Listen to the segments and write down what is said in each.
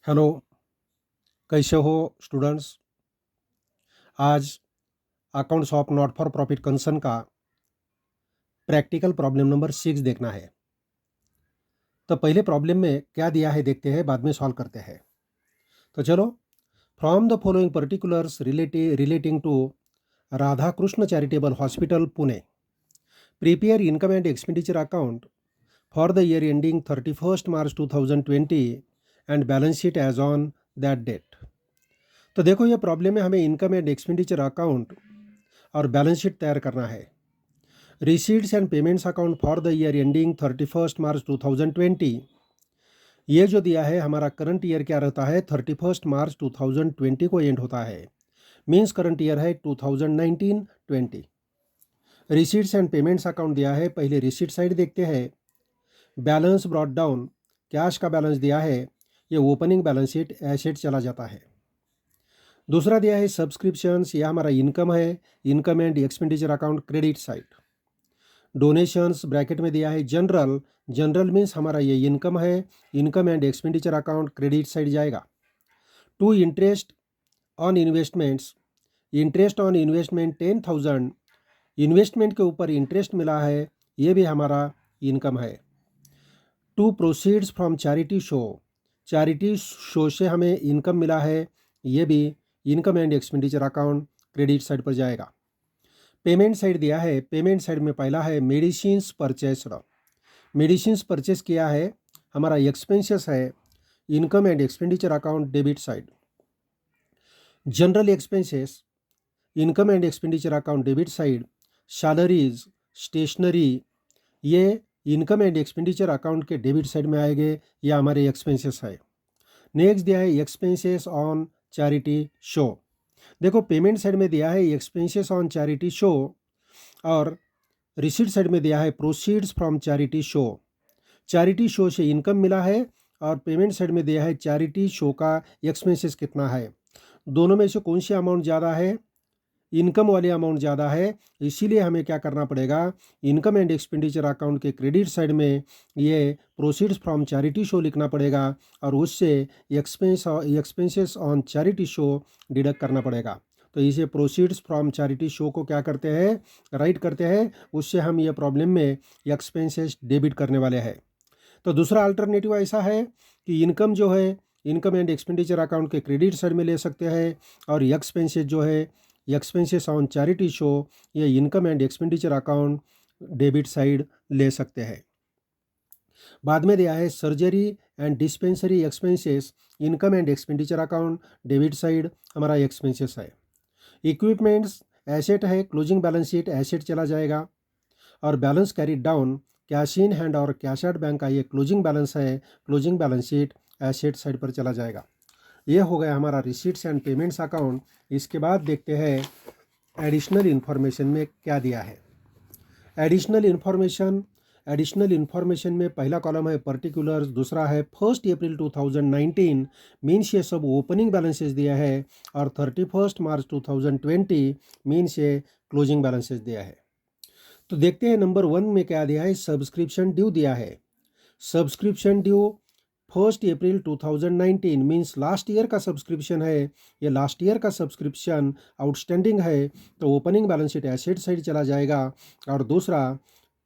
Hello, कैसे हो students? आज accounts of not for profit concern का प्रैक्टिकल प्रॉब्लम नंबर 6 देखना है। तो पहले प्रॉब्लम में क्या दिया है देखते हैं, बाद में सॉल्व करते हैं। तो चलो, from the following particulars relating to Radha Krishna charitable hospital Pune, prepare income and expenditure account for the year ending 31 March 2020 and balance sheet as on that date. तो देखो, ये प्रॉब्लम में हमें इनकम एंड एक्सपेंडिचर अकाउंट और बैलेंस शीट तैयार करना है। Receipts and payments account for the year ending 31 March 2020, ये जो दिया है हमारा करंट ईयर क्या रहता है, 31 मार्च 2020 को एंड होता है, मीन्स करंट ईयर है 2019-20। रिसीट्स एंड पेमेंट्स अकाउंट दिया है, पहले रिसीट साइड देखते हैं। बैलेंस ब्रॉट डाउन, कैश का बैलेंस दिया है, ये ओपनिंग बैलेंस शीट एसेट चला जाता है। दूसरा दिया है सब्सक्रिप्शंस, यह हमारा इनकम है, income and expenditure account credit side. Donations bracket में दिया है जनरल, जनरल मीन्स हमारा ये इनकम है, income and expenditure account credit side जाएगा। To interest on investments, interest on investment 10,000, investment के ऊपर इंटरेस्ट मिला है, ये भी हमारा इनकम है। To proceeds from charity show, charity show से हमें इनकम मिला है, ये भी income and expenditure account credit side पर जाएगा। पेमेंट साइड दिया है, पेमेंट साइड में पहला है मेडिसिन्स परचेस्ड, मेडिसिन्स परचेस किया है, हमारा एक्सपेंसेस है, income and expenditure account debit side. General expenses, income and expenditure account debit side. Salaries, stationery, ये इनकम एंड एक्सपेंडिचर अकाउंट के डेबिट साइड में आएंगे, ये हमारे एक्सपेंसेस है। नेक्स्ट दिया है एक्सपेंसेस ऑन चैरिटी शो। देखो, पेमेंट साइड में दिया है एक्सपेंसेस ऑन चैरिटी शो और रिसीट साइड में दिया है proceeds from charity show. Charity show से इनकम मिला है और पेमेंट साइड में दिया है चैरिटी शो का एक्सपेंसेस कितना है। दोनों में से कौन सी अमाउंट ज़्यादा है? इनकम वाली अमाउंट ज़्यादा है, इसीलिए हमें क्या करना पड़ेगा, इनकम एंड एक्सपेंडिचर अकाउंट के क्रेडिट साइड में ये प्रोसीड्स फ्रॉम चैरिटी शो लिखना पड़ेगा और उससे expenses on charity show deduct करना पड़ेगा। तो इसे प्रोसीड्स फ्रॉम चैरिटी शो को क्या करते हैं, राइट करते हैं, उससे हम ये प्रॉब्लम में एक्सपेंसेस डेबिट करने वाले हैं। तो दूसरा अल्टरनेटिव ऐसा है कि इनकम जो है, इनकम एंड एक्सपेंडिचर अकाउंट के क्रेडिट साइड में ले सकते हैं और एक्सपेंसेस जो है, एक्सपेंसेस ऑन चैरिटी शो, ये income and expenditure account debit side ले सकते हैं। बाद में दिया है surgery and dispensary expenses, income and expenditure account debit side हमारा एक्सपेंसेस है। इक्विपमेंट्स एसेट है, क्लोजिंग बैलेंस शीट एसेट चला जाएगा और balance carried down, cash in hand और कैश आउट बैंक का ये क्लोजिंग बैलेंस है, closing balance sheet asset side पर चला जाएगा। ये हो गया हमारा रिसीट्स एंड पेमेंट्स अकाउंट। इसके बाद देखते हैं एडिशनल इन्फॉर्मेशन में क्या दिया है। एडिशनल इन्फॉर्मेशन में पहला कॉलम है पर्टिकुलर्स, दूसरा है 1 अप्रैल 2019, मीन्स ये सब ओपनिंग बैलेंसेस दिया है और 31 मार्च 2020 मीन्स ये क्लोजिंग बैलेंसेस दिया है। तो देखते हैं नंबर 1 में क्या दिया है, सब्सक्रिप्शन ड्यू दिया है। सब्सक्रिप्शन ड्यू 1 अप्रैल 2019 मीन्स लास्ट ईयर का सब्सक्रिप्शन है, ये लास्ट ईयर का सब्सक्रिप्शन आउटस्टैंडिंग है, तो opening balance sheet asset side चला जाएगा। और दूसरा,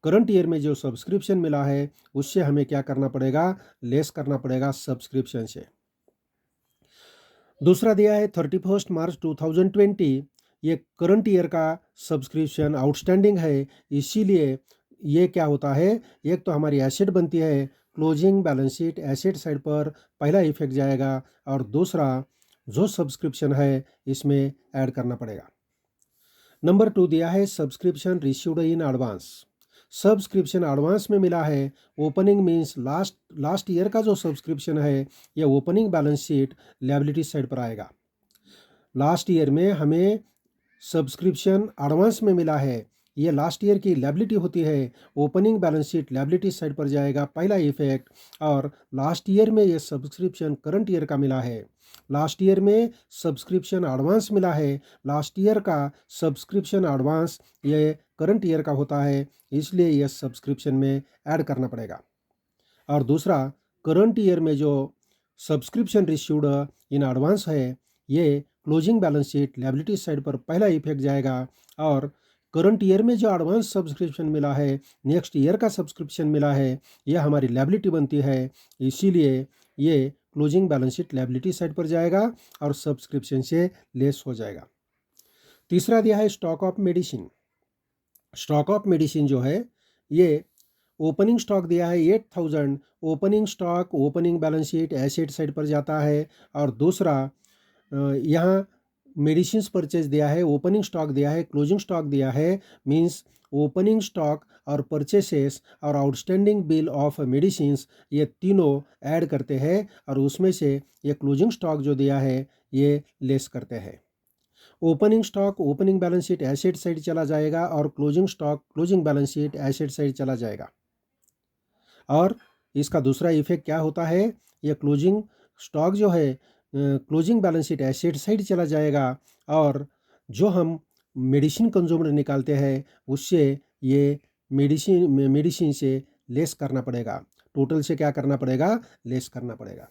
करंट ईयर में जो सब्सक्रिप्शन मिला है उससे हमें क्या करना पड़ेगा, लेस करना पड़ेगा सब्सक्रिप्शन से। दूसरा दिया है 31 मार्च 2020, ये करंट ईयर का सब्सक्रिप्शन आउटस्टैंडिंग है, इसीलिए ये क्या होता है, एक तो हमारी एसेट बनती है, closing balance sheet asset side पर पहला इफेक्ट जाएगा और दूसरा जो सब्सक्रिप्शन है इसमें ऐड करना पड़ेगा। नंबर 2 दिया है subscription received in advance, subscription advance में मिला है, ओपनिंग मीन्स लास्ट ईयर का जो सब्सक्रिप्शन है ये opening balance sheet liability side पर आएगा। लास्ट ईयर में हमें सब्सक्रिप्शन एडवांस में मिला है, ये लास्ट ईयर की लायबिलिटी होती है, opening balance sheet liability side पर जाएगा पहला इफेक्ट। और लास्ट ईयर में ये सब्सक्रिप्शन करंट ईयर का मिला है, लास्ट ईयर में सब्सक्रिप्शन एडवांस मिला है, लास्ट ईयर का सब्सक्रिप्शन एडवांस ये करंट ईयर का होता है, इसलिए ये सब्सक्रिप्शन में ऐड करना पड़ेगा। और दूसरा, करंट ईयर में जो सब्सक्रिप्शन रिसीव्ड इन एडवांस है, ये closing balance sheet liability side पर पहला इफेक्ट जाएगा। और करंट ईयर में जो एडवांस सब्सक्रिप्शन मिला है, नेक्स्ट ईयर का सब्सक्रिप्शन मिला है, यह हमारी लायबिलिटी बनती है, इसीलिए ये closing balance sheet liability side पर जाएगा और सब्सक्रिप्शन से लेस हो जाएगा। तीसरा दिया है stock of medicine. Stock of medicine जो है, ये ओपनिंग स्टॉक दिया है 8000, opening stock opening balance sheet asset side पर जाता है। और दूसरा यहाँ मेडिसिन परचेज दिया है, ओपनिंग स्टॉक दिया है, क्लोजिंग स्टॉक दिया है, मीन्स ओपनिंग स्टॉक और परचेसेस और आउटस्टैंडिंग बिल ऑफ मेडिसिन्स, ये तीनों ऐड करते हैं और उसमें से ये क्लोजिंग स्टॉक जो दिया है ये लेस करते हैं। Opening stock opening balance sheet asset side चला जाएगा और closing stock closing balance sheet asset side चला जाएगा। और इसका दूसरा इफेक्ट क्या होता है, ये क्लोजिंग स्टॉक जो है closing balance sheet asset side चला जाएगा और जो हम मेडिसिन कंज्यूमर निकालते हैं उससे ये मेडिसिन से लेस करना पड़ेगा। टोटल से क्या करना पड़ेगा, लेस करना पड़ेगा।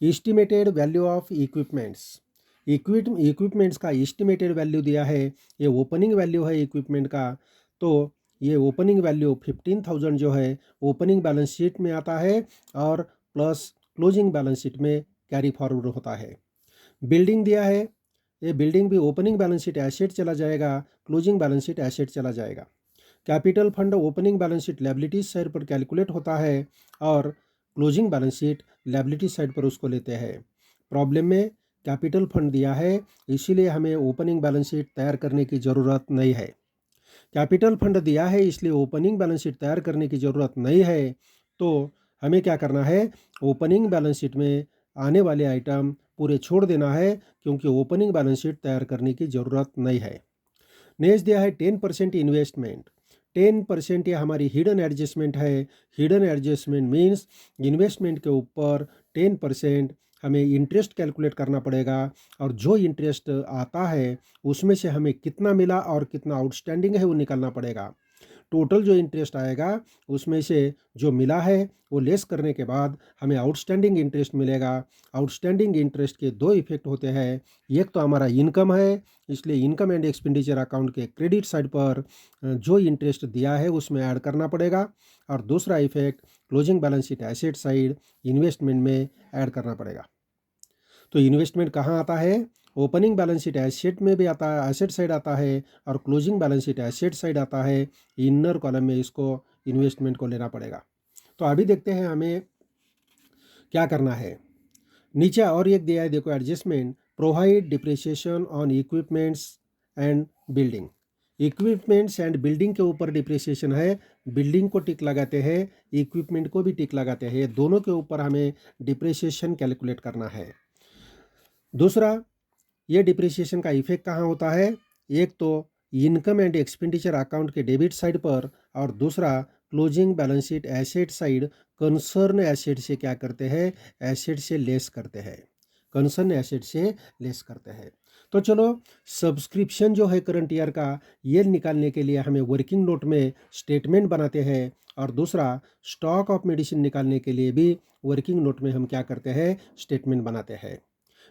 एस्टिमेटेड वैल्यू ऑफ इक्विपमेंट्स का एस्टिमेटेड वैल्यू दिया है, ये ओपनिंग वैल्यू है इक्विपमेंट का, तो ये ओपनिंग वैल्यू 15,000 जो है ओपनिंग बैलेंस शीट में आता है और प्लस क्लोजिंग बैलेंस शीट में कैरी फॉरवर्ड होता है। बिल्डिंग दिया है, ये बिल्डिंग भी ओपनिंग बैलेंस शीट एसेट चला जाएगा, क्लोजिंग बैलेंस शीट एसेट चला जाएगा। Capital fund opening balance sheet liability side पर कैलकुलेट होता है और closing balance sheet liability side पर उसको लेते हैं। प्रॉब्लम में कैपिटल फंड दिया है, इसीलिए हमें ओपनिंग बैलेंस शीट तैयार करने की ज़रूरत नहीं है। कैपिटल फंड दिया है इसलिए ओपनिंग बैलेंस शीट तैयार करने की ज़रूरत नहीं है, तो हमें क्या करना है, ओपनिंग बैलेंस शीट में आने वाले आइटम पूरे छोड़ देना है क्योंकि ओपनिंग बैलेंस शीट तैयार करने की ज़रूरत नहीं है। नेक्स्ट दिया है 10% इन्वेस्टमेंट। 10% ये हमारी हिडन एडजस्टमेंट है। हिडन एडजस्टमेंट मीन्स इन्वेस्टमेंट के ऊपर 10% हमें इंटरेस्ट कैलकुलेट करना पड़ेगा और जो इंटरेस्ट आता है उसमें से हमें कितना मिला और कितना आउटस्टैंडिंग है वो निकालना पड़ेगा। टोटल जो इंटरेस्ट आएगा उसमें से जो मिला है वो लेस करने के बाद हमें आउटस्टैंडिंग इंटरेस्ट मिलेगा। आउटस्टैंडिंग इंटरेस्ट के दो इफेक्ट होते हैं, एक तो हमारा इनकम है, इसलिए इनकम एंड एक्सपेंडिचर अकाउंट के क्रेडिट साइड पर जो इंटरेस्ट दिया है उसमें ऐड करना पड़ेगा, और दूसरा effect closing balance sheet asset side investment में ऐड करना पड़ेगा। तो इन्वेस्टमेंट कहाँ आता है, ओपनिंग बैलेंस शीट एसेट में भी आता है, एसेट साइड आता है, और closing balance sheet asset side आता है। इनर कॉलम में इसको इन्वेस्टमेंट को लेना पड़ेगा। तो अभी देखते हैं हमें क्या करना है। नीचे और एक दिया है, देखो adjustment, provide depreciation on equipments and building. Equipments and building के ऊपर डिप्रिसिएशन है, बिल्डिंग को टिक लगाते हैं, इक्विपमेंट को भी टिक लगाते हैं, दोनों के ऊपर हमें डिप्रिसिएशन कैलकुलेट करना है। दूसरा, ये डिप्रिसिएशन का इफेक्ट कहाँ होता है, एक तो इनकम एंड एक्सपेंडिचर अकाउंट के डेबिट साइड पर, और दूसरा closing balance sheet asset side concern asset से क्या करते हैं, एसेट से लेस करते हैं, कंसर्न एसेट से लेस करते हैं। तो चलो, सब्सक्रिप्शन जो है करंट ईयर का, ये निकालने के लिए हमें वर्किंग नोट में स्टेटमेंट बनाते हैं, और दूसरा स्टॉक ऑफ मेडिसिन निकालने के लिए भी वर्किंग नोट में हम क्या करते हैं, स्टेटमेंट बनाते हैं।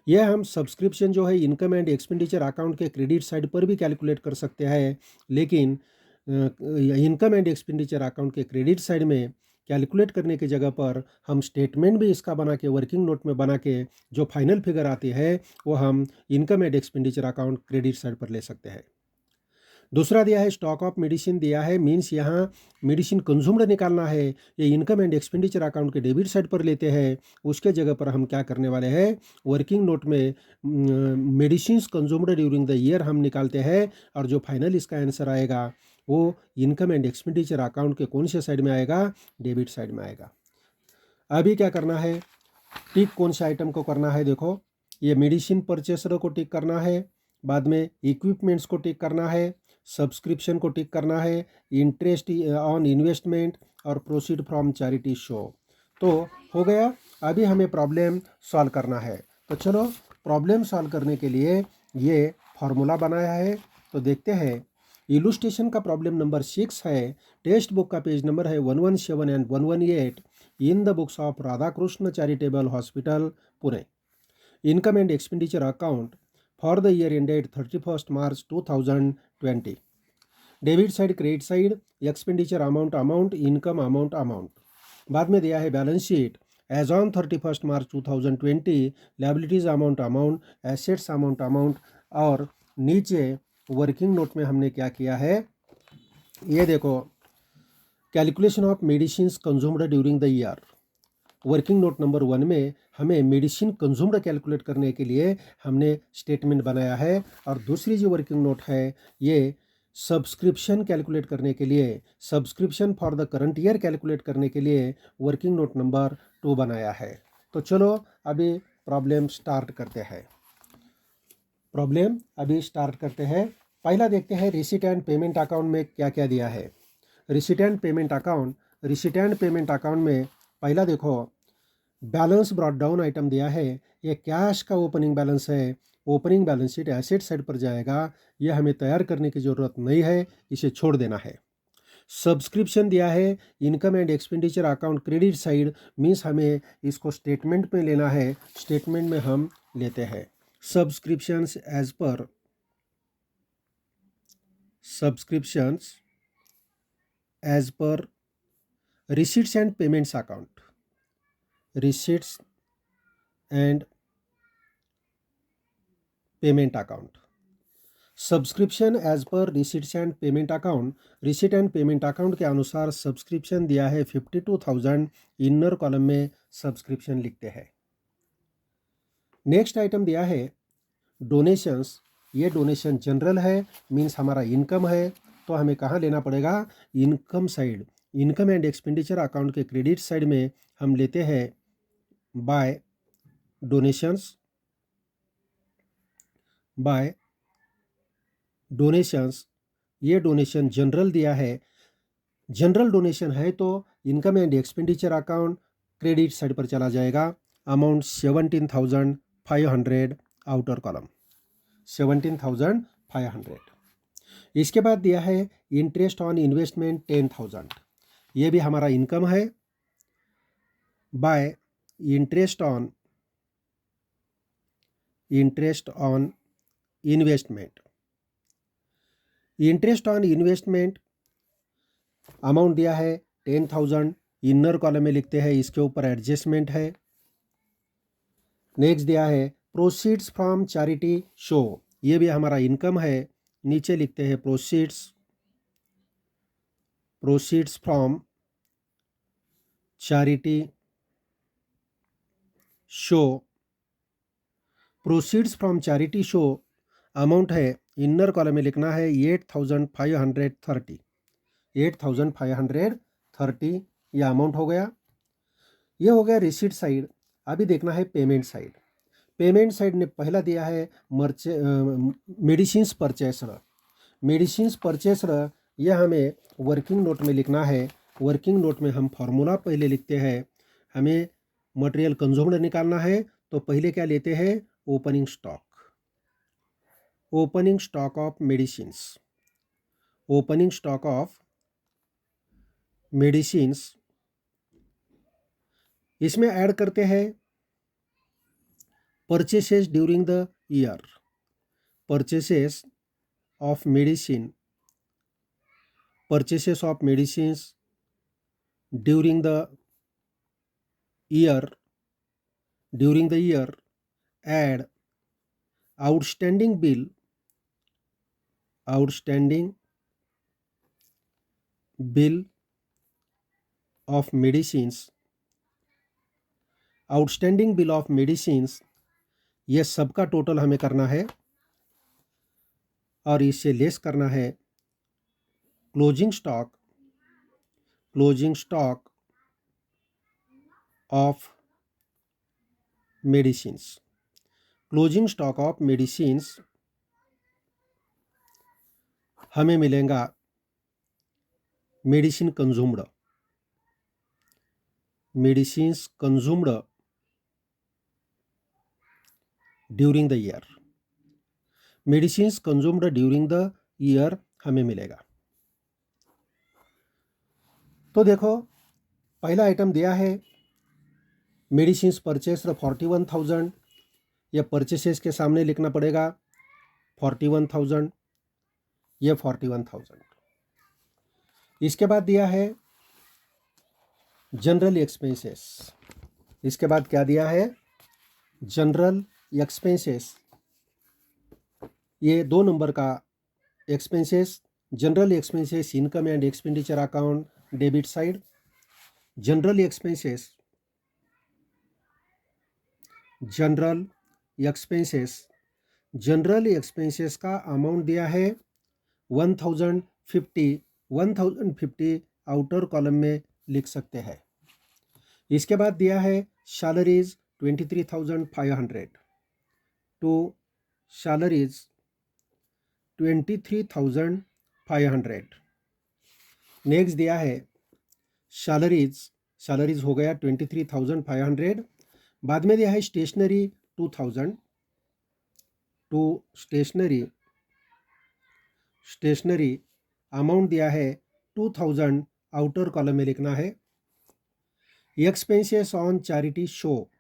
यह हम सब्सक्रिप्शन जो है इनकम एंड एक्सपेंडिचर अकाउंट के क्रेडिट साइड पर भी कैलकुलेट कर सकते हैं, लेकिन इनकम एंड एक्सपेंडिचर अकाउंट के क्रेडिट साइड में कैलकुलेट करने की जगह पर हम स्टेटमेंट भी इसका बना के वर्किंग नोट में बना के जो फाइनल फिगर आती है वो हम income and expenditure account credit side पर ले सकते हैं। दूसरा दिया है स्टॉक ऑफ मेडिसिन दिया है, मीन्स यहाँ मेडिसिन कंज्यूम्ड निकालना है, ये इनकम एंड एक्सपेंडिचर अकाउंट के डेबिट साइड पर लेते हैं। उसके जगह पर हम क्या करने वाले हैं, वर्किंग नोट में medicine consumed during the year हम निकालते हैं, और जो फाइनल इसका आंसर आएगा वो इनकम एंड एक्सपेंडिचर अकाउंट के कौन से साइड में आएगा, डेबिट साइड में आएगा। अभी क्या करना है, टिक कौन से आइटम को करना है, देखो ये मेडिसिन परचेसर को टिक करना है, बाद में इक्विपमेंट्स को टिक करना है, सब्सक्रिप्शन को टिक करना है, इंटरेस्ट ऑन इन्वेस्टमेंट और प्रोसीड फ्रॉम चैरिटी शो। तो हो गया। अभी हमें प्रॉब्लम सॉल्व करना है। तो चलो, प्रॉब्लम सॉल्व करने के लिए ये फार्मूला बनाया है, तो देखते हैं। इलुस्ट्रेशन का प्रॉब्लम नंबर 6 है, टेक्स्ट बुक का पेज नंबर है 117 and 118। in the books of Radhakrishna Charitable Hospital, Pune. Income and expenditure account for the year ended 31st March 2020. Debit side, credit side, expenditure amount, income amount. बाद में दिया है balance sheet as on 31st March 2020, liabilities amount, assets amount. और नीचे working note में हमने क्या किया है, ये देखो, calculation of medicine consumed during the year. Working note number 1 में हमें मेडिसिन कंज्यूम्ड कैलकुलेट करने के लिए हमने स्टेटमेंट बनाया है. और दूसरी जो वर्किंग नोट है ये सब्सक्रिप्शन कैलकुलेट करने के लिए, subscription for the current year calculate करने के लिए वर्किंग नोट नंबर 2 बनाया है. तो चलो अभी प्रॉब्लम स्टार्ट करते हैं. पहला देखते हैं रिसीट एंड पेमेंट अकाउंट में क्या क्या दिया है. रिसीट एंड पेमेंट अकाउंट में पहला देखो, बैलेंस ब्रॉट डाउन आइटम दिया है. ये कैश का ओपनिंग बैलेंस है. Opening balance sheet asset side पर जाएगा. ये हमें तैयार करने की ज़रूरत नहीं है, इसे छोड़ देना है. सब्सक्रिप्शन दिया है. Income and expenditure account credit side means हमें इसको स्टेटमेंट में लेना है. स्टेटमेंट में हम लेते हैं subscriptions as per receipts and payments account. Receipts and payment account. Subscription as per receipts and payment account. Receipt and payment account के अनुसार सब्सक्रिप्शन दिया है 52,000. इनर कॉलम में सब्सक्रिप्शन लिखते हैं. नेक्स्ट आइटम दिया है डोनेशंस. ये डोनेशन जनरल है, मीन्स हमारा इनकम है. तो हमें कहाँ लेना पड़ेगा, income side. Income and expenditure account के क्रेडिट साइड में हम लेते हैं बाय डोनेशंस. ये डोनेशन जनरल दिया है. जनरल डोनेशन है तो income and expenditure account credit side पर चला जाएगा. Amount 17,500 outer column 17,500. इसके बाद दिया है इंटरेस्ट ऑन इन्वेस्टमेंट 10,000. ये भी हमारा इनकम है. Bye interest on investment. Interest on investment amount दिया है 10,000. इनर कॉलम में लिखते हैं, इसके ऊपर एडजस्टमेंट है. नेक्स्ट दिया है प्रोसीड्स फ्रॉम चैरिटी शो. ये भी हमारा इनकम है. नीचे लिखते हैं proceeds from charity show. Proceeds from charity show amount है, इनर कॉलम में लिखना है 8,530. 8,530 यह अमाउंट हो गया. ये हो गया रिसीट साइड. अभी देखना है पेमेंट साइड. पेमेंट साइड ने पहला दिया है मेडिसिन्स परचेस्ड. यह हमें वर्किंग नोट में लिखना है. वर्किंग नोट में हम फार्मूला पहले लिखते हैं. हमें मटेरियल कंज्यूम्ड निकालना है तो पहले क्या लेते हैं, ओपनिंग स्टॉक ऑफ मेडिसिन्स. इसमें ऐड करते हैं purchases during the year. Purchases of medicines during the year. Add outstanding bill of medicines. ये सबका टोटल हमें करना है और इससे लेस करना है closing stock of medicines. Closing stock of medicines हमें मिलेगा medicine consumed during the year. हमें मिलेगा. तो देखो पहला आइटम दिया है मेडिसिन्स परचेस 41,000, ये परचेसेस के सामने लिखना पड़ेगा 41,000, ये 41,000। इसके बाद दिया है जनरल एक्सपेंसेस, इसके बाद क्या दिया है जनरल एक्सपेंसेस, ये 2 नंबर का expenses. General expenses income and expenditure account debit side, general expenses general expenses का अमाउंट दिया है 1050 आउटर कॉलम में लिख सकते हैं। इसके बाद दिया है सैलरीज 23,500 टू सैलरीज 23,500। नेक्स्ट दिया है सैलरीज हो गया 23,500। बाद में दिया है स्टेशनरी 2,000 टू स्टेशनरी अमाउंट दिया है 2,000 आउटर कॉलम में लिखना है। एक्सपेंसेस ऑन चैरिटी शो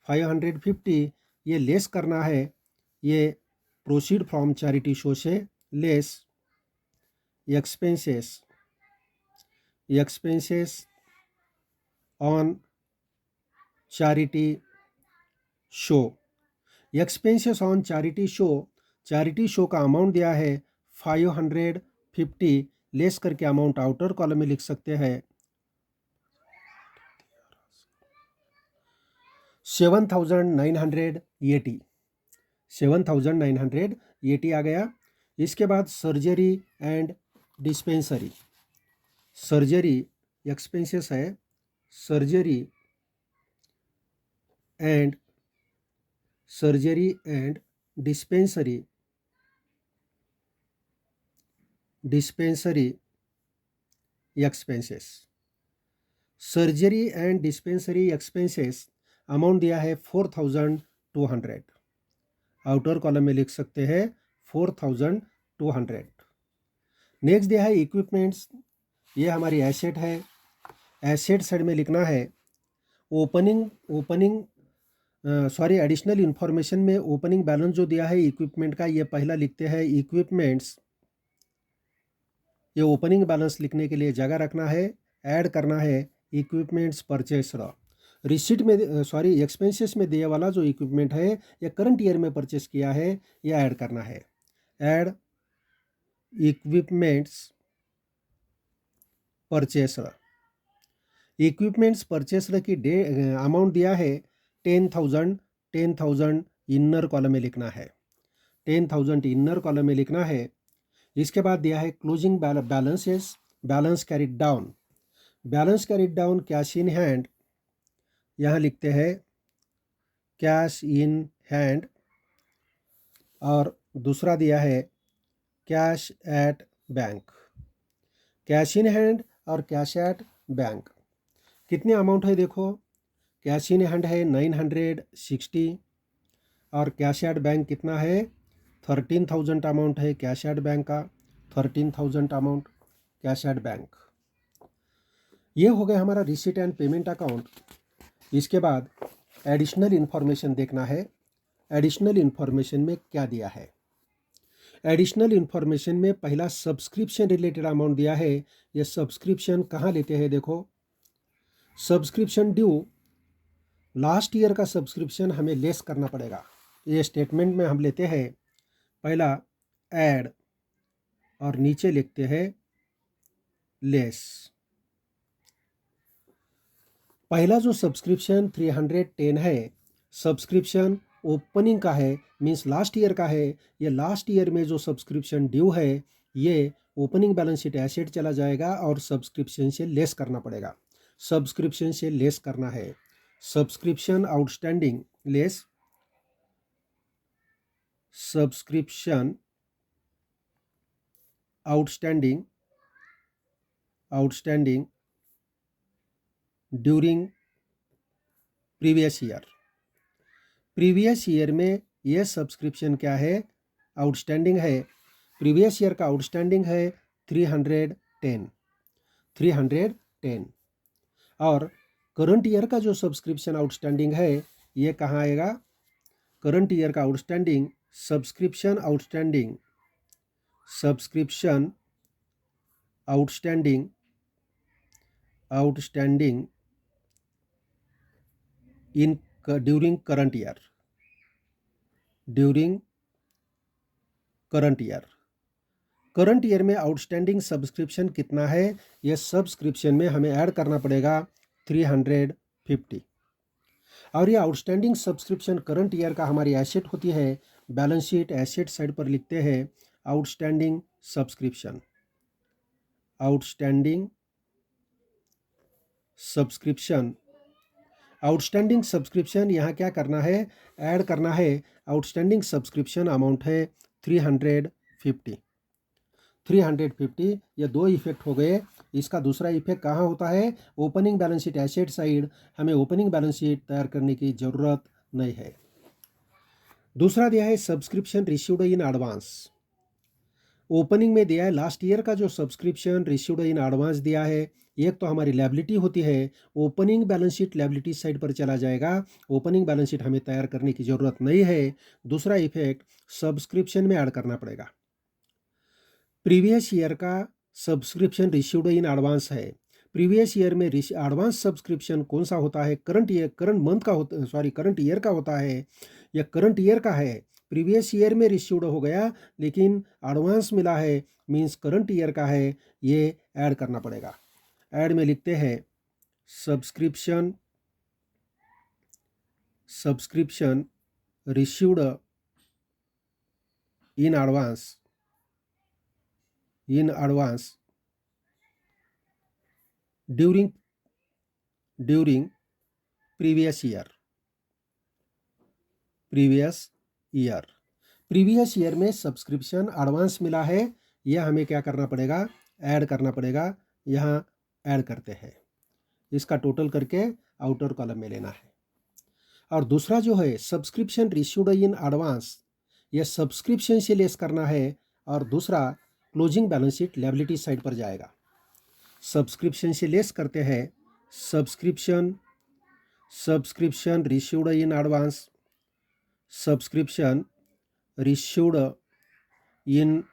550 ये लेस करना है, ये प्रोसीड फ्रॉम चैरिटी शो से less expenses on charity show. Expenses on charity show का अमाउंट दिया है 550, लेस करके अमाउंट आउटर कॉलम में लिख सकते हैं 7,980 आ गया। इसके बाद surgery and dispensary, surgery expenses है, surgery and dispensary expenses, surgery and dispensary expenses amount दिया है 4,200, आउटर कॉलम में लिख सकते हैं 4,200। नेक्स्ट दिया है इक्विपमेंट्स, ये हमारी एसेट है, एसेट साइड में लिखना है एडिशनल इंफॉर्मेशन में ओपनिंग बैलेंस जो दिया है इक्विपमेंट का, ये पहला लिखते हैं इक्विपमेंट्स। ये ओपनिंग बैलेंस लिखने के लिए जगह रखना है, ऐड करना है इक्विपमेंट्स परचेस्ड। रिसीट में एक्सपेंसेस में दिए वाला जो इक्विपमेंट है ये करंट ईयर में परचेस किया है, ये ऐड करना है, add equipments purchased. Equipments purchased की अमाउंट दिया है 10,000 इनर कॉलम में लिखना है, 10,000 इनर कॉलम में लिखना है। इसके बाद दिया है closing balance carried down cash in hand, यहाँ लिखते हैं कैश इन हैंड, और दूसरा दिया है cash at bank, cash in hand और कैश एट बैंक। कितने अमाउंट है देखो, कैश इन हैंड है 960 और कैश एट बैंक कितना है 13,000 अमाउंट है कैश एट बैंक का, 13,000 अमाउंट कैश एट बैंक। ये हो गया हमारा रिसीट एंड पेमेंट अकाउंट। इसके बाद एडिशनल इन्फॉर्मेशन देखना है, एडिशनल इन्फॉर्मेशन में क्या दिया है। एडिशनल इन्फॉर्मेशन में पहला सब्सक्रिप्शन रिलेटेड अमाउंट दिया है। ये सब्सक्रिप्शन कहाँ लेते हैं देखो, सब्सक्रिप्शन ड्यू लास्ट ईयर का सब्सक्रिप्शन हमें लेस करना पड़ेगा। ये स्टेटमेंट में हम लेते हैं पहला ऐड और नीचे लिखते हैं लेस। पहला जो सब्सक्रिप्शन 310 है, सब्सक्रिप्शन ओपनिंग का है, मीन्स लास्ट ईयर का है। ये लास्ट ईयर में जो सब्सक्रिप्शन ड्यू है ये ओपनिंग बैलेंस शीट एसेट चला जाएगा और सब्सक्रिप्शन से लेस करना पड़ेगा, सब्सक्रिप्शन से लेस करना है। Subscription outstanding less subscription outstanding during previous year में यह सब्सक्रिप्शन क्या है आउटस्टैंडिंग है। प्रीवियस ईयर का आउटस्टैंडिंग है 310, 310। और करंट ईयर का जो सब्सक्रिप्शन आउटस्टैंडिंग है ये कहाँ आएगा? करंट ईयर का subscription outstanding in during current year. Current year में आउटस्टैंडिंग सब्सक्रिप्शन कितना है? ये सब्सक्रिप्शन में हमें ऐड करना पड़ेगा 350। और ये आउटस्टैंडिंग सब्सक्रिप्शन करंट ईयर का हमारी एसेट होती है। बैलेंस शीट एसेट साइड पर लिखते हैं आउटस्टैंडिंग सब्सक्रिप्शन यहाँ क्या करना है? ऐड करना है। आउटस्टैंडिंग सब्सक्रिप्शन अमाउंट है 350। ये दो इफेक्ट हो गए। इसका दूसरा इफेक्ट कहाँ होता है? Opening balance sheet asset side. हमें ओपनिंग बैलेंस शीट तैयार करने की ज़रूरत नहीं है। दूसरा दिया है subscription received in advance. Opening में दिया है लास्ट ईयर का जो सब्सक्रिप्शन रिसीव्ड इन एडवांस दिया है। एक तो हमारी लायबिलिटी होती है, opening balance sheet liability side पर चला जाएगा। ओपनिंग बैलेंस शीट हमें तैयार करने की ज़रूरत नहीं है। दूसरा इफेक्ट सब्सक्रिप्शन में ऐड करना पड़ेगा। प्रीवियस ईयर का सब्सक्रिप्शन रिसीव्ड इन एडवांस है। प्रीवियस ईयर में एडवांस सब्सक्रिप्शन कौन सा होता है? करंट ईयर का होता है। यह करंट ईयर का है। प्रीवियस ईयर में रिसीव्ड हो गया लेकिन एडवांस मिला है, मींस करंट ईयर का है। ये ऐड करना पड़ेगा। ऐड में लिखते हैं subscription received in advance during previous year में सब्सक्रिप्शन एडवांस मिला है। यह हमें क्या करना पड़ेगा? ऐड करना पड़ेगा। यहाँ ऐड करते हैं। इसका टोटल करके आउटर कॉलम में लेना है। और दूसरा जो है सब्सक्रिप्शन रिसीव्ड इन एडवांस, यह सब्सक्रिप्शन से लेस करना है। और दूसरा closing balance sheet liability side पर जाएगा। सब्सक्रिप्शन से लेस करते हैं subscription received in advance, subscription received in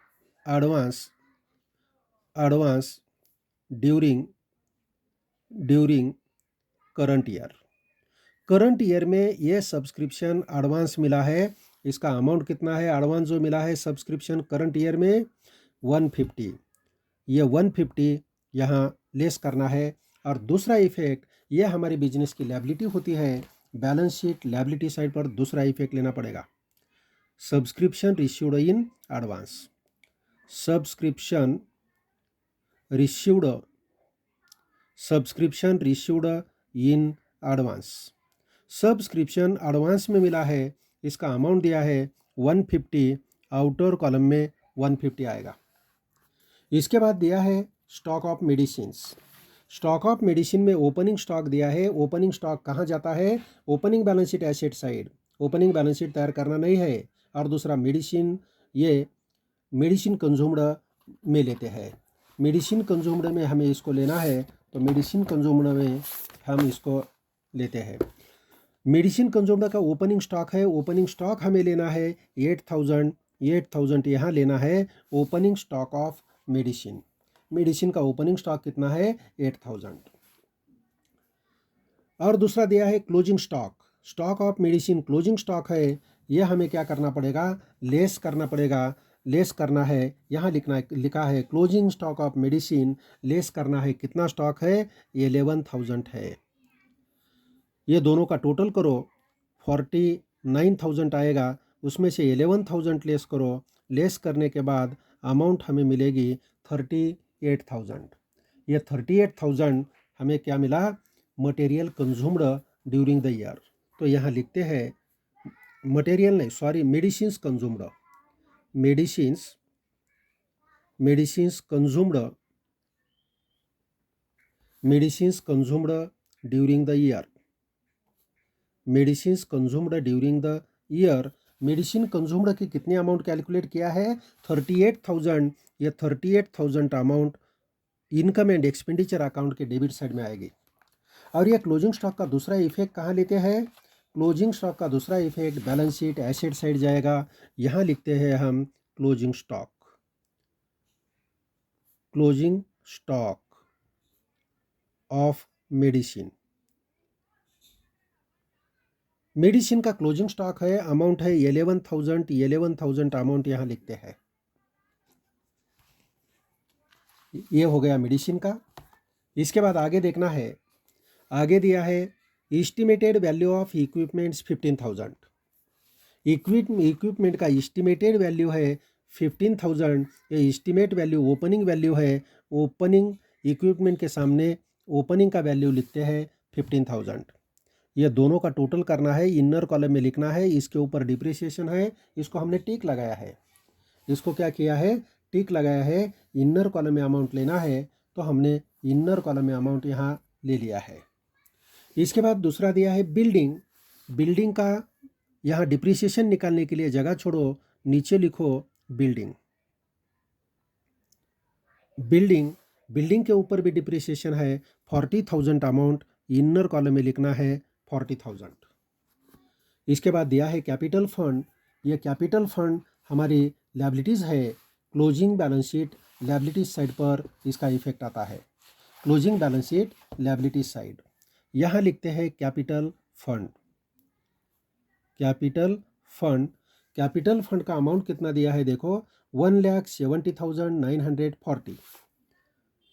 advance during current year में ये सब्सक्रिप्शन एडवांस मिला है। इसका अमाउंट कितना है? एडवांस जो मिला है सब्सक्रिप्शन करंट ईयर में 150। ये 150 यहाँ लेस करना है। और दूसरा इफेक्ट, ये हमारी बिजनेस की लायबिलिटी होती है। बैलेंस शीट लायबिलिटी साइड पर दूसरा इफेक्ट लेना पड़ेगा। Subscription received in advance, subscription received in advance. Subscription advance में मिला है। इसका अमाउंट दिया है 150। आउटर कॉलम में 150 आएगा। इसके बाद दिया है स्टॉक ऑफ मेडिसिन में ओपनिंग स्टॉक दिया है। ओपनिंग स्टॉक कहाँ जाता है? Opening balance sheet asset side. Opening balance sheet तैयार करना नहीं है। और दूसरा मेडिसिन, ये मेडिसिन कंज्यूम्ड में लेते हैं। मेडिसिन कंज्यूम्ड में हमें इसको लेना है, तो मेडिसिन कंज्यूम्ड में हम इसको लेते हैं। मेडिसिन कंज्यूम्ड का ओपनिंग स्टॉक है। ओपनिंग स्टॉक हमें लेना है 8,000 यहाँ लेना है। ओपनिंग स्टॉक ऑफ मेडिसिन का ओपनिंग स्टॉक कितना है? 8,000। और दूसरा दिया है closing stock of medicine closing stock है। यह हमें क्या करना पड़ेगा? लेस करना पड़ेगा। लेस करना है, यहाँ लिखा है closing stock of medicine. Less करना है, कितना स्टॉक है? 11,000 है। ये दोनों का टोटल करो 49,000 आएगा। उसमें से 11,000 लेस करो। लेस करने के बाद अमाउंट हमें मिलेगी 38,000। ये 38,000 हमें क्या मिला? Material consumed during the year. तो यहाँ लिखते हैं medicines consumed during the year. Medicine consumed की कितने अमाउंट कैलकुलेट किया है? 38,000। ये 38,000 amount income and expenditure account के डेबिट साइड में आएगी। और यह क्लोजिंग स्टॉक का दूसरा इफेक्ट कहाँ लेते हैं? क्लोजिंग स्टॉक का दूसरा effect balance sheet asset side जाएगा। यहाँ लिखते हैं हम closing stock, closing stock of medicine. Medicine का क्लोजिंग स्टॉक है, अमाउंट है 11,000 अमाउंट यहाँ लिखते हैं। ये हो गया मेडिसिन का। इसके बाद आगे देखना है, आगे दिया है estimated value of equipments 15,000। Equipment का एस्टिमेटेड वैल्यू है 15,000। ये एस्टिमेट वैल्यू ओपनिंग वैल्यू है। ओपनिंग इक्विपमेंट के सामने ओपनिंग का वैल्यू लिखते हैं 15,000। ये दोनों का टोटल करना है, इनर कॉलम में लिखना है। इसके ऊपर डिप्रिसिएशन है, इसको हमने टिक लगाया है। इसको क्या किया है? टिक लगाया है। इनर कॉलम में अमाउंट लेना है तो हमने इनर कॉलम में अमाउंट यहाँ ले लिया है। इसके बाद दूसरा दिया है बिल्डिंग। बिल्डिंग का यहाँ डिप्रिसिएशन निकालने के लिए जगह छोड़ो, नीचे लिखो बिल्डिंग। बिल्डिंग के ऊपर भी डिप्रिसिएशन है 40,000 अमाउंट, इनर कॉलम में लिखना है 40,000। इसके बाद दिया है कैपिटल फंड। ये कैपिटल फंड हमारी लायबिलिटीज़ है। Closing balance sheet liabilities side पर इसका इफेक्ट आता है। Closing balance sheet liabilities side, यहाँ लिखते हैं कैपिटल फंड। कैपिटल फंड का अमाउंट कितना दिया है देखो, 1,70,940।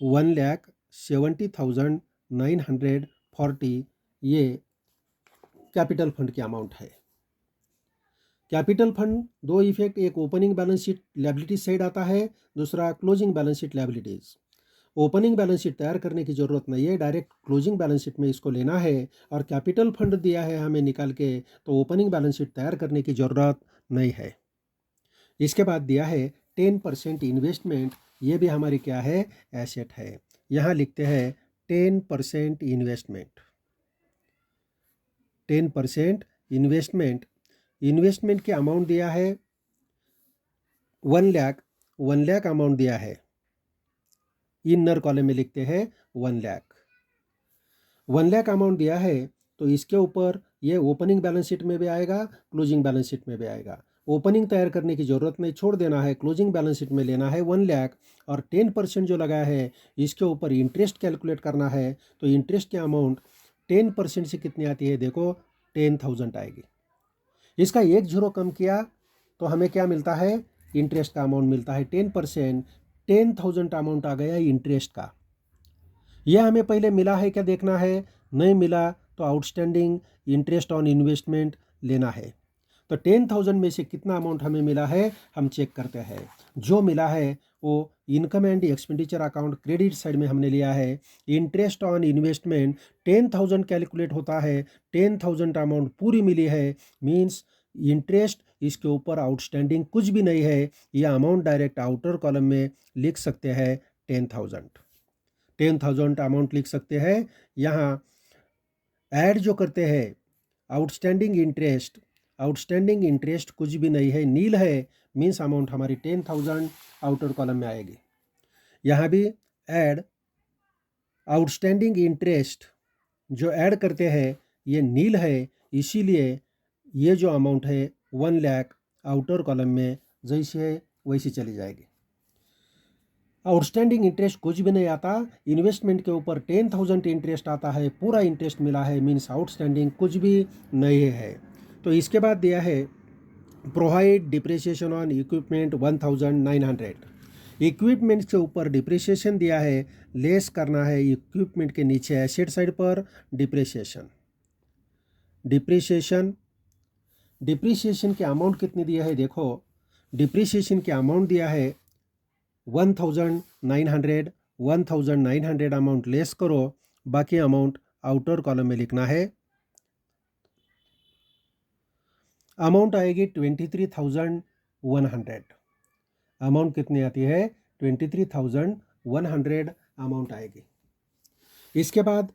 1,70,940 ये कैपिटल फंड की अमाउंट है। कैपिटल फंड दो इफेक्ट, एक opening balance sheet liabilities side आता है, दूसरा closing balance sheet liabilities. Opening balance sheet तैयार करने की ज़रूरत नहीं है, डायरेक्ट क्लोजिंग बैलेंस शीट में इसको लेना है। और कैपिटल फंड दिया है हमें निकाल के, तो ओपनिंग बैलेंस शीट तैयार करने की ज़रूरत नहीं है। इसके बाद दिया है 10% इन्वेस्टमेंट। ये भी हमारी क्या है? एसेट है। यहाँ लिखते हैं 10% इन्वेस्टमेंट। 10% इन्वेस्टमेंट। इन्वेस्टमेंट के अमाउंट दिया है 1 लाख अमाउंट दिया है। इनर कॉलम में लिखते हैं 1 लाख अमाउंट दिया है। तो इसके ऊपर ये ओपनिंग बैलेंस शीट में भी आएगा, क्लोजिंग बैलेंस शीट में भी आएगा। ओपनिंग तैयार करने की ज़रूरत नहीं, छोड़ देना है। क्लोजिंग बैलेंस शीट में लेना है 1 लाख। और 10% जो लगाया है इसके ऊपर इंटरेस्ट कैलकुलेट करना है। तो इंटरेस्ट की अमाउंट 10% से कितनी आती है देखो, 10,000 आएगी। इसका 1 जीरो कम किया तो हमें क्या मिलता है? इंटरेस्ट का अमाउंट मिलता है 10%। 10,000 अमाउंट आ गया इंटरेस्ट का। यह हमें पहले मिला है क्या देखना है, नहीं मिला तो आउटस्टैंडिंग इंटरेस्ट ऑन इन्वेस्टमेंट लेना है। तो 10,000 में से कितना अमाउंट हमें मिला है हम चेक करते हैं। जो मिला है वो income and expenditure account credit side में हमने लिया है। इंटरेस्ट ऑन इन्वेस्टमेंट 10,000 कैलकुलेट होता है, 10,000 अमाउंट पूरी मिली है, मीन्स इंटरेस्ट इसके ऊपर आउटस्टैंडिंग कुछ भी नहीं है। यह अमाउंट डायरेक्ट आउटर कॉलम में लिख सकते हैं 10,000 अमाउंट लिख सकते हैं। यहाँ ऐड जो करते हैं आउटस्टैंडिंग इंटरेस्ट कुछ भी नहीं है, नील है, मीन्स अमाउंट हमारी 10,000 आउटर कॉलम में आएगी। यहाँ भी ऐड आउटस्टैंडिंग इंटरेस्ट जो ऐड करते हैं ये नील है, इसीलिए ये जो अमाउंट है 1 लाख आउटर कॉलम में जैसे है वैसी चली जाएगी। आउटस्टैंडिंग इंटरेस्ट कुछ भी नहीं आता, इन्वेस्टमेंट के ऊपर 10,000 इंटरेस्ट आता है, पूरा इंटरेस्ट मिला है, मीन्स आउटस्टैंडिंग कुछ भी नहीं है। तो इसके बाद दिया है provide depreciation on equipment 1,900। Equipment के ऊपर डिप्रिसिएशन दिया है, लेस करना है इक्विपमेंट के नीचे एसेट साइड पर डिप्रिसिएशन के अमाउंट कितनी दिया है देखो, डिप्रिसिएशन के अमाउंट दिया है 1,900 अमाउंट लेस करो, बाकी अमाउंट आउटर कॉलम में लिखना है। अमाउंट आएगी 23,100। अमाउंट कितनी आती है? 23,100 अमाउंट आएगी। इसके बाद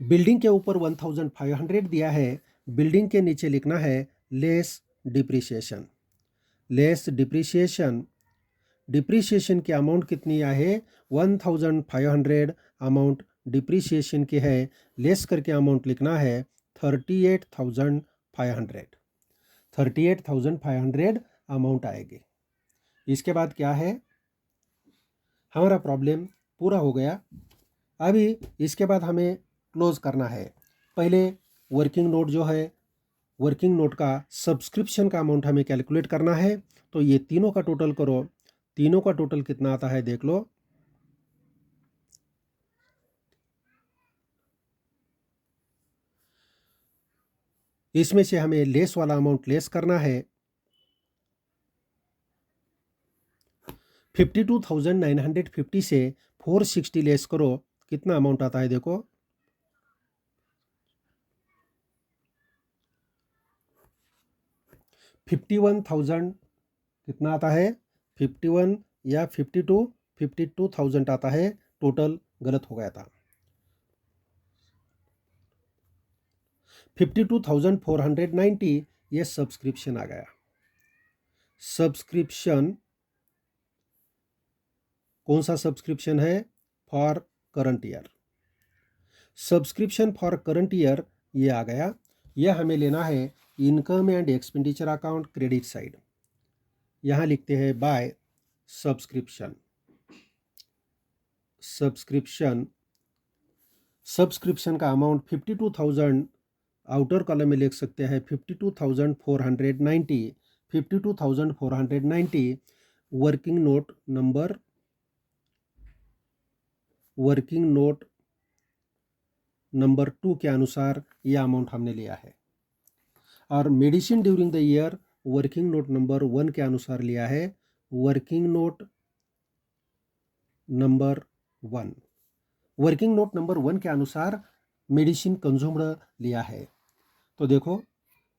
बिल्डिंग के ऊपर 1,500 दिया है, बिल्डिंग के नीचे लिखना है लेस डिप्रिसिएशन। डिप्रिसिएशन की अमाउंट कितनी आहे 1500 अमाउंट डिप्रिसिएशन की है, लेस करके अमाउंट लिखना है 38,500। 38,500 अमाउंट आएगी। इसके बाद क्या है, हमारा प्रॉब्लम पूरा हो गया। अभी इसके बाद हमें क्लोज करना है। पहले वर्किंग नोट जो है, वर्किंग नोट का सब्सक्रिप्शन का अमाउंट हमें कैलकुलेट करना है। तो ये तीनों का टोटल करो, तीनों का टोटल कितना आता है देख लो। इसमें से हमें लेस वाला अमाउंट लेस करना है। 52,950 से 460 लेस करो, कितना अमाउंट आता है देखो। 51,000 कितना आता है, 51 या 52,000 आता है। टोटल गलत हो गया था। 52,490 ये सब्सक्रिप्शन आ गया। सब्सक्रिप्शन कौन सा सब्सक्रिप्शन है, for current year. Subscription for current year ये आ गया। यह हमें लेना है income and expenditure account credit side. यहाँ लिखते हैं बाय सब्सक्रिप्शन। सब्सक्रिप्शन का अमाउंट 52,000 आउटर कॉलम में लिख सकते हैं 52,490। 52,490 वर्किंग नोट नंबर 2 के अनुसार यह अमाउंट हमने लिया है। और medicine during the year working note number 1 के अनुसार लिया है। वर्किंग नोट नंबर 1 के अनुसार मेडिसिन कंज्यूम्ड लिया है। तो देखो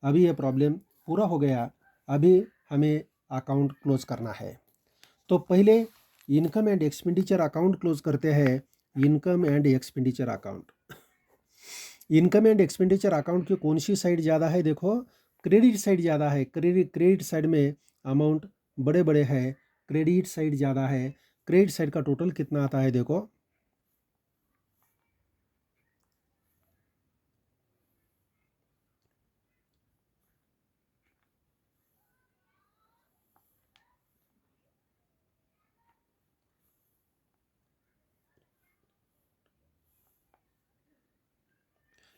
अभी ये प्रॉब्लम पूरा हो गया। अभी हमें अकाउंट क्लोज करना है। तो पहले income and expenditure account close करते हैं। Income and expenditure account, income and expenditure account की कौन सी साइड ज़्यादा है देखो, क्रेडिट साइड ज़्यादा है। क्रेडिट साइड में अमाउंट बड़े बड़े हैं, क्रेडिट साइड ज़्यादा है। क्रेडिट साइड का टोटल कितना आता है देखो।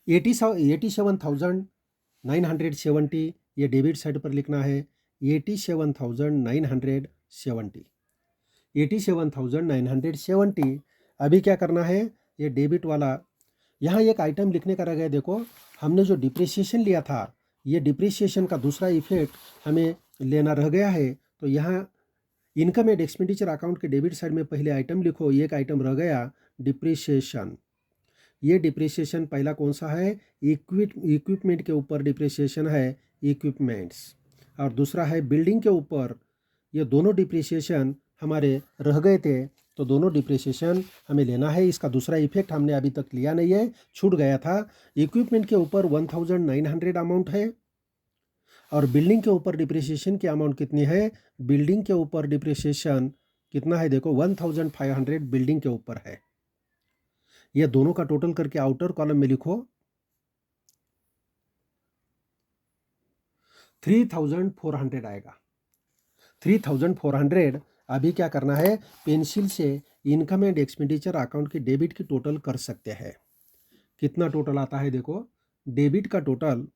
एटी 87,970 ये डेबिट साइड पर लिखना है। 87,970 87,970। अभी क्या करना है, ये डेबिट वाला यहाँ एक आइटम लिखने का रह गया। देखो हमने जो डिप्रिसिएशन लिया था, ये डिप्रिसिएशन का दूसरा इफेक्ट हमें लेना रह गया है। तो यहाँ इनकम एंड एक्सपेंडिचर अकाउंट के डेबिट साइड में पहले आइटम लिखो। एक आइटम रह गया डिप्रिसिएशन। ये डिप्रिसिएशन पहला कौन सा है, इक्विपमेंट के ऊपर डिप्रिसिएशन है, इक्विपमेंट्स। और दूसरा है बिल्डिंग के ऊपर। ये दोनों डिप्रिसिएशन हमारे रह गए थे, तो दोनों डिप्रिसिएशन हमें लेना है। इसका दूसरा इफेक्ट हमने अभी तक लिया नहीं है, छूट गया था। इक्विपमेंट के ऊपर 1900 अमाउंट है, और बिल्डिंग के ऊपर डिप्रिसिएशन की अमाउंट कितनी है, बिल्डिंग के ऊपर डिप्रिसिएशन कितना है देखो 1500 बिल्डिंग के ऊपर है। ये दोनों का टोटल करके आउटर कॉलम में लिखो 3,400 आएगा। 3,400। अभी क्या करना है, पेंसिल से इनकम एंड एक्सपेंडिचर अकाउंट की डेबिट की टोटल कर सकते हैं। कितना टोटल आता है देखो, डेबिट का टोटल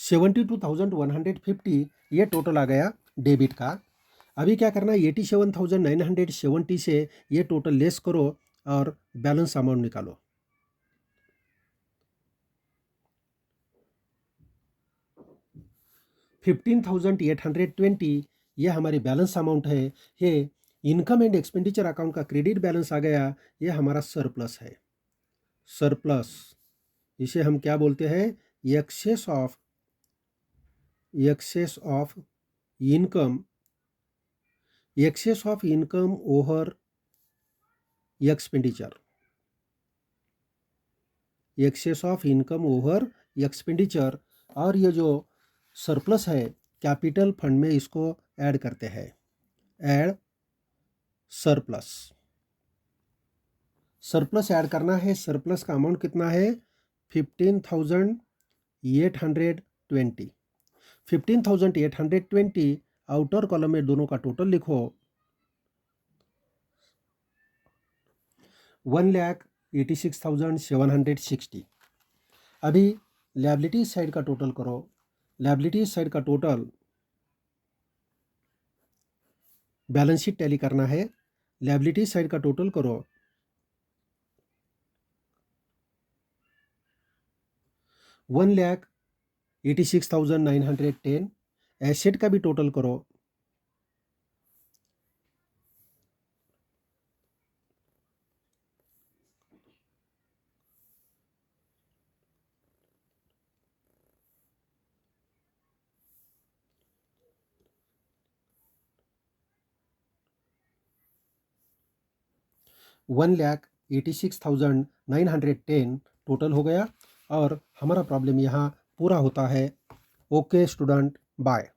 72,150 ये टोटल आ गया डेबिट का। अभी क्या करना है, 87,970 से ये टोटल लेस करो और बैलेंस अमाउंट निकालो। $15,820 ये हमारी बैलेंस अमाउंट है। ये इनकम एंड एक्सपेंडिचर अकाउंट का क्रेडिट बैलेंस आ गया। ये हमारा सरप्लस है। सरप्लस इसे हम क्या बोलते हैं, excess of income, excess of income over expenditure, excess of income over expenditure, और ये जो सरप्लस है कैपिटल फंड में इसको ऐड करते हैं, ऐड सरप्लस, सरप्लस ऐड करना है। सरप्लस का अमाउंट कितना है 15,820, 15,820 आउटर कॉलम में दोनों का टोटल लिखो 1,86,760। अभी लायबिलिटी साइड का टोटल करो, लायबिलिटी साइड का टोटल बैलेंस शीट टैली करना है, लायबिलिटी साइड का टोटल करो 1,86,910। एसेट का भी टोटल करो 1,86,910 टोटल हो गया और हमारा प्रॉब्लम यहाँ पूरा होता है। Okay student, bye.